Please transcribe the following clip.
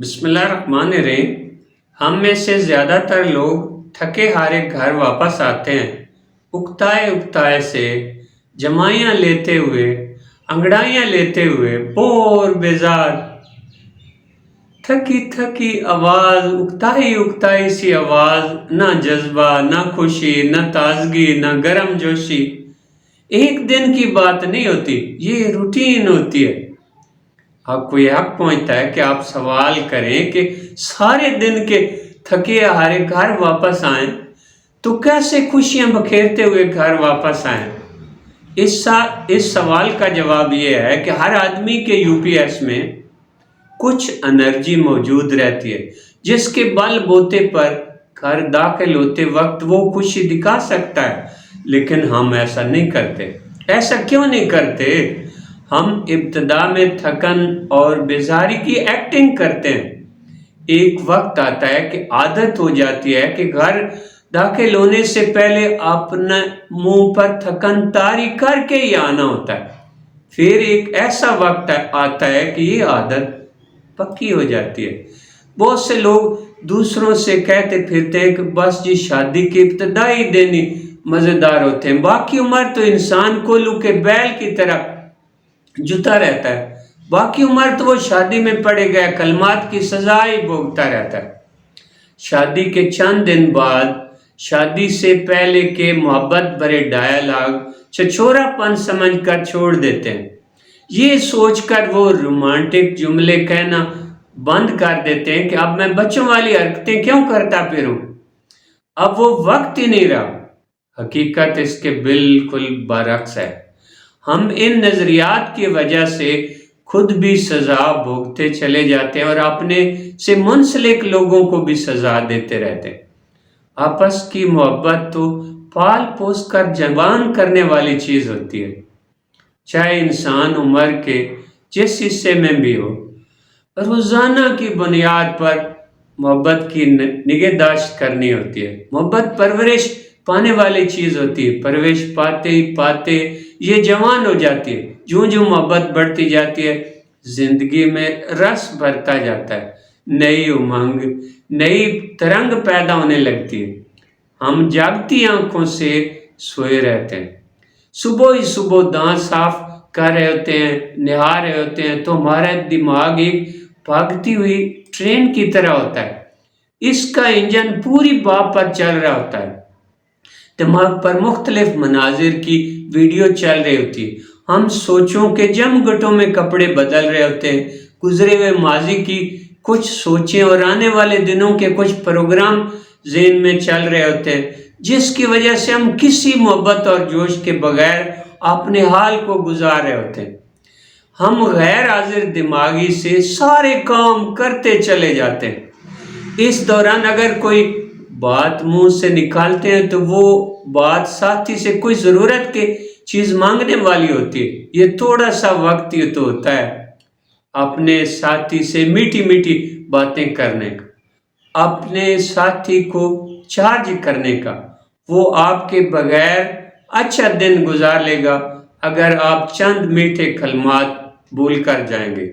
بسم اللہ الرحمن الرحیم۔ ہم میں سے زیادہ تر لوگ تھکے ہارے گھر واپس آتے ہیں، اکتائے سے جمائیاں لیتے ہوئے، انگڑائیاں لیتے ہوئے، بور بیزار، تھکی تھکی آواز، اکتائی سی آواز، نہ جذبہ، نہ خوشی، نہ تازگی، نہ گرم جوشی۔ ایک دن کی بات نہیں ہوتی، یہ روٹین ہوتی ہے۔ آپ کو یہ حق پہنچتا ہے کہ آپ سوال کریں کہ سارے دن کے تھکے ہارے گھر واپس آئیں تو کیسے خوشیاں بکھیرتے ہوئے گھر واپس آئیں۔ اس سوال کا جواب یہ ہے کہ ہر آدمی کے یو پی ایس میں کچھ انرجی موجود رہتی ہے جس کے بل بوتے پر گھر داخل ہوتے وقت وہ خوشی دکھا سکتا ہے، لیکن ہم ایسا نہیں کرتے۔ ایسا کیوں نہیں کرتے؟ ہم ابتدا میں تھکن اور بیزاری کی ایکٹنگ کرتے ہیں۔ ایک وقت آتا ہے کہ عادت ہو جاتی ہے کہ گھر داخل ہونے سے پہلے اپنے منہ پر تھکن طاری کر کے ہی آنا ہوتا ہے۔ پھر ایک ایسا وقت آتا ہے کہ یہ عادت پکی ہو جاتی ہے۔ بہت سے لوگ دوسروں سے کہتے پھرتے ہیں کہ بس جی شادی کے ابتدائی دن ہی مزیدار ہوتے ہیں، باقی عمر تو انسان کولو کے بیل کی طرح جتا رہتا ہے، باقی عمر تو وہ شادی میں پڑے گئے کلمات کی سزا ہی بھوگتا رہتا ہے۔ شادی کے چند دن بعد شادی سے پہلے کے محبت بھرے ڈائیلاگ چھچورا پن سمجھ کر چھوڑ دیتے ہیں۔ یہ سوچ کر وہ رومانٹک جملے کہنا بند کر دیتے ہیں کہ اب میں بچوں والی حرکتیں کیوں کرتا پھروں، اب وہ وقت ہی نہیں رہا۔ حقیقت اس کے بالکل برعکس ہے۔ ہم ان نظریات کی وجہ سے خود بھی سزا بھوگتے چلے جاتے ہیں اور اپنے سے منسلک لوگوں کو بھی سزا دیتے رہتے ہیں۔ آپس کی محبت تو پال پوس کر جوان کرنے والی چیز ہوتی ہے، چاہے انسان عمر کے جس حصے میں بھی ہو۔ روزانہ کی بنیاد پر محبت کی نگہداشت کرنی ہوتی ہے۔ محبت پرورش پانے والی چیز ہوتی ہے، پرورش پاتے ہی پاتے یہ جوان ہو جاتی ہے۔ جوں جوں محبت بڑھتی جاتی ہے زندگی میں رس بھرتا جاتا ہے، نئی امنگ، نئی ترنگ پیدا ہونے لگتی ہے۔ ہم جاگتی آنکھوں سے سوئے رہتے ہیں، صبح ہی صبح دانت صاف کر رہے ہوتے ہیں، نہا رہے ہوتے ہیں تو ہمارا دماغ ایک بھاگتی ہوئی ٹرین کی طرح ہوتا ہے۔ اس کا انجن پوری باپ پر چل رہا ہوتا ہے، دماغ پر مختلف مناظر کی ویڈیو چل رہی ہوتی ہے۔ ہم سوچوں کے جم گٹوں میں کپڑے بدل رہے ہوتے ہیں، گزرے ہوئے ماضی کی کچھ سوچیں اور آنے والے دنوں کے کچھ پروگرام ذہن میں چل رہے ہوتے ہیں، جس کی وجہ سے ہم کسی محبت اور جوش کے بغیر اپنے حال کو گزار رہے ہوتے ہیں۔ ہم غیر حاضر دماغی سے سارے کام کرتے چلے جاتے ہیں۔ اس دوران اگر کوئی بات منہ سے نکالتے ہیں تو وہ بات ساتھی سے کوئی ضرورت کی چیز مانگنے والی ہوتی ہے۔ یہ تھوڑا سا وقت ہی تو ہوتا ہے اپنے ساتھی سے میٹھی میٹھی باتیں کرنے کا، اپنے ساتھی کو چارج کرنے کا۔ وہ آپ کے بغیر اچھا دن گزار لے گا اگر آپ چند میٹھے کلمات بول کر جائیں گے۔